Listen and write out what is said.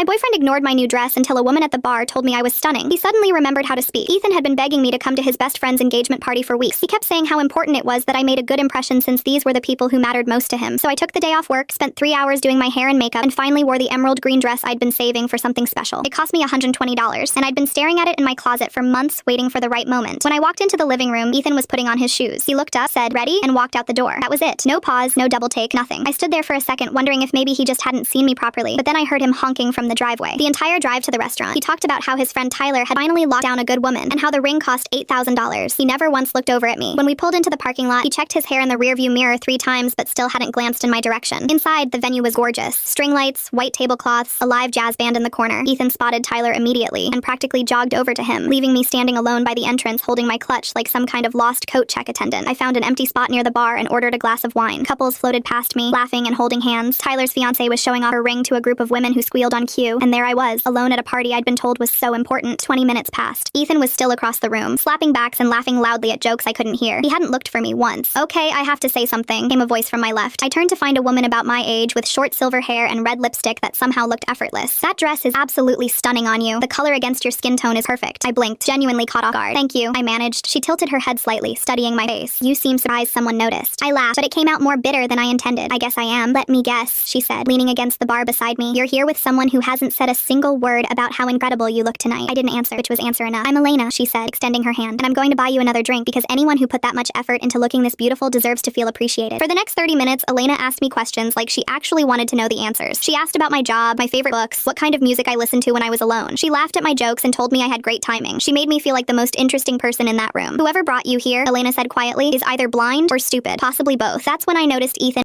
My boyfriend ignored my new dress until a woman at the bar told me I was stunning. He suddenly remembered how to speak. Ethan had been begging me to come to his best friend's engagement party for weeks. He kept saying how important it was that I made a good impression since these were the people who mattered most to him. So I took the day off work, spent 3 hours doing my hair and makeup, and finally wore the emerald green dress I'd been saving for something special. It cost me $120, and I'd been staring at it in my closet for months, waiting for the right moment. When I walked into the living room, Ethan was putting on his shoes. He looked up, said, "Ready?" and walked out the door. That was it. No pause, no double take, nothing. I stood there for a second, wondering if maybe he just hadn't seen me properly, but then I heard him honking from the driveway. The entire drive to the restaurant, he talked about how his friend Tyler had finally locked down a good woman, and how the ring cost $8,000. He never once looked over at me. When we pulled into the parking lot, he checked his hair in the rearview mirror 3 times, but still hadn't glanced in my direction. Inside, the venue was gorgeous. String lights, white tablecloths, a live jazz band in the corner. Ethan spotted Tyler immediately, and practically jogged over to him, leaving me standing alone by the entrance holding my clutch like some kind of lost coat check attendant. I found an empty spot near the bar and ordered a glass of wine. Couples floated past me, laughing and holding hands. Tyler's fiancée was showing off her ring to a group of women who squealed on cue, and there I was, alone at a party I'd been told was so important. 20 minutes passed. Ethan was still across the room, slapping backs and laughing loudly at jokes I couldn't hear. He hadn't looked for me once. "Okay, I have to say something," came a voice from my left. I turned to find a woman about my age with short silver hair and red lipstick that somehow looked effortless. "That dress is absolutely stunning on you. The color against your skin tone is perfect." I blinked, genuinely caught off guard. "Thank you," I managed. She tilted her head slightly, studying my face. "You seem surprised someone noticed." I laughed, but it came out more bitter than I intended. "I guess I am. Let me guess," she said, leaning against the bar beside me. "You're here with someone who hasn't said a single word about how incredible you look tonight." I didn't answer, which was answer enough. "I'm Elena," she said, extending her hand, "and I'm going to buy you another drink because anyone who put that much effort into looking this beautiful deserves to feel appreciated." For the next 30 minutes, Elena asked me questions like she actually wanted to know the answers. She asked about my job, my favorite books, what kind of music I listened to when I was alone. She laughed at my jokes and told me I had great timing. She made me feel like the most interesting person in that room. "Whoever brought you here," Elena said quietly, "is either blind or stupid, possibly both." That's when I noticed Ethan